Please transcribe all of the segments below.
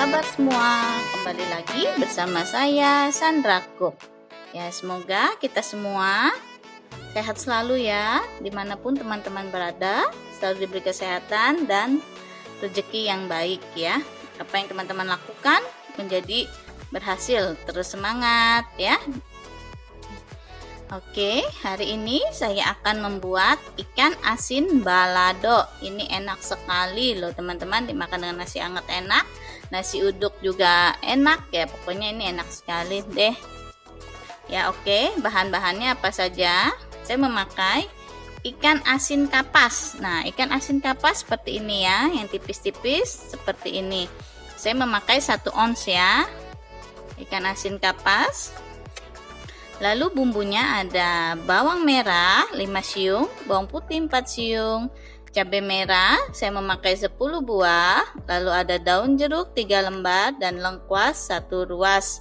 kabar semua? Kembali lagi bersama saya Sandra Cook. Ya, semoga kita semua sehat selalu ya, dimanapun teman-teman berada, selalu diberi kesehatan dan rezeki yang baik ya. Apa yang teman-teman lakukan menjadi berhasil, terus semangat ya. Oke, hari ini saya akan membuat ikan asin balado. Ini enak sekali loh teman-teman, dimakan dengan nasi hangat enak, nasi uduk juga enak ya. Pokoknya ini enak sekali deh. Ya oke, bahan-bahannya apa saja? Saya memakai ikan asin kapas. Nah, ikan asin kapas seperti ini ya, yang tipis-tipis seperti ini. Saya memakai 1 ons ya, ikan asin kapas. Lalu bumbunya ada bawang merah 5 siung, bawang putih 4 siung, cabai merah saya memakai 10 buah, lalu ada daun jeruk 3 lembar dan lengkuas 1 ruas.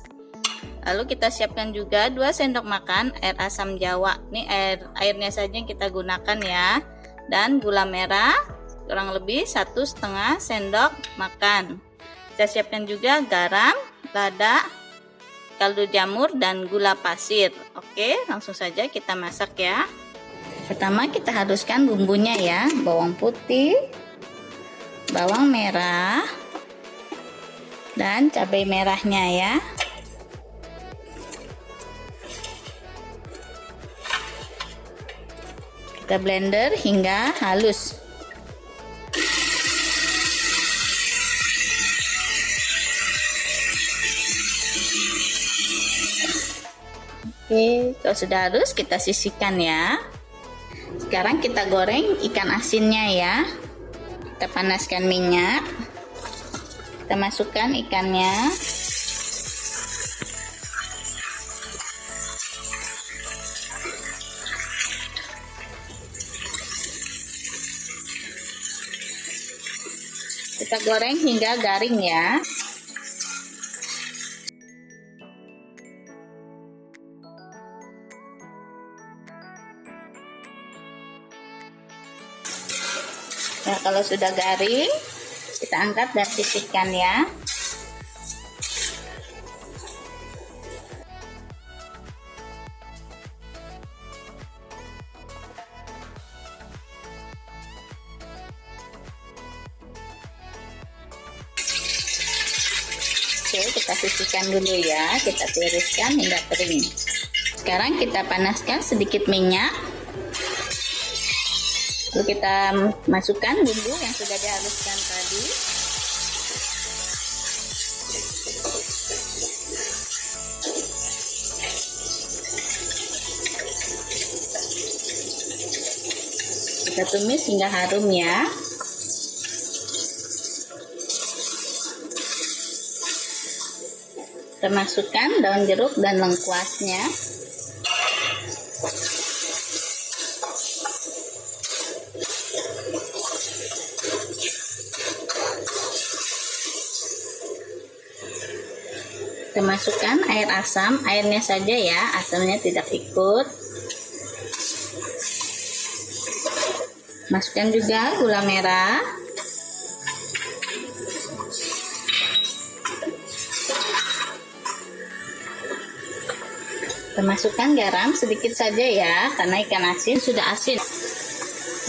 Lalu kita siapkan juga 2 sendok makan air asam jawa. Ini airnya saja yang kita gunakan ya. Dan gula merah kurang lebih 1,5 sendok makan. Kita siapkan juga garam, lada, kaldu jamur dan gula pasir. Oke, langsung saja kita masak ya. Pertama kita haluskan bumbunya ya, bawang putih, bawang merah, dan cabai merahnya ya. Kita blender hingga halus. Oke, kalau sudah halus kita sisihkan ya. Sekarang kita goreng ikan asinnya ya. Kita panaskan minyak. Kita masukkan ikannya. Kita goreng hingga garing ya. Nah, kalau sudah garing, kita angkat dan sisihkan ya. Oke, kita sisihkan dulu ya, kita tiriskan hingga kering. Sekarang kita panaskan sedikit minyak. Lalu kita masukkan bumbu yang sudah dihaluskan tadi. Kita tumis hingga harum ya. Kita masukkan daun jeruk dan lengkuasnya. Kita masukkan air asam, airnya saja ya, asamnya tidak ikut. Masukkan juga gula merah. Kita masukkan garam sedikit saja ya, karena ikan asin sudah asin.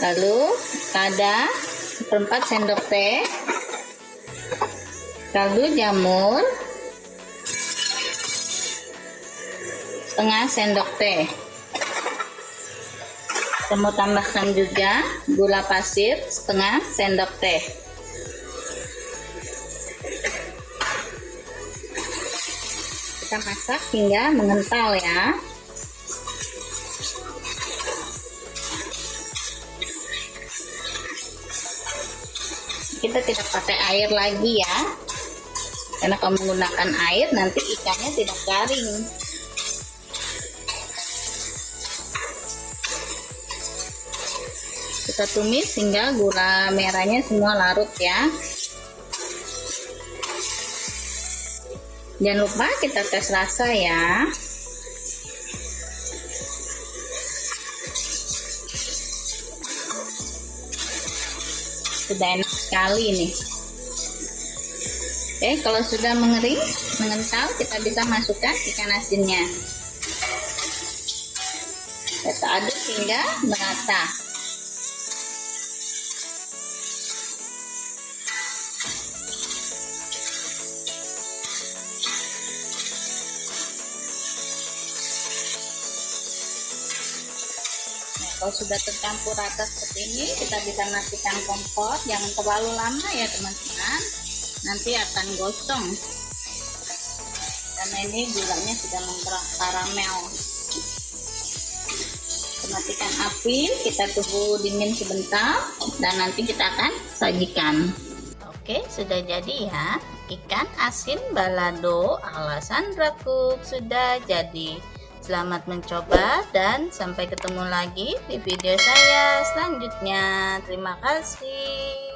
Lalu ada 1/4 sendok teh kaldu jamur, 1/2 sendok teh. Kita mau tambahkan juga gula pasir 1/2 sendok teh. Kita masak hingga mengental ya. Kita tidak pakai air lagi ya, karena kalau menggunakan air nanti ikannya tidak garing. Kita tumis hingga gula merahnya semua larut ya. Jangan lupa kita tes rasa ya. Sudah enak sekali nih. Oke, kalau sudah mengering, mengental, kita bisa masukkan ikan asinnya. Kita aduk hingga merata. Kalau sudah tercampur rata seperti ini, kita bisa matikan kompor. Jangan terlalu lama ya teman-teman, nanti akan gosong karena ini gulanya sudah menggerak karamel. Matikan api, kita tunggu dingin sebentar dan nanti kita akan sajikan. Oke, sudah jadi ya, ikan asin balado ala Sandra Cook sudah jadi. Selamat mencoba dan sampai ketemu lagi di video saya selanjutnya. Terima kasih.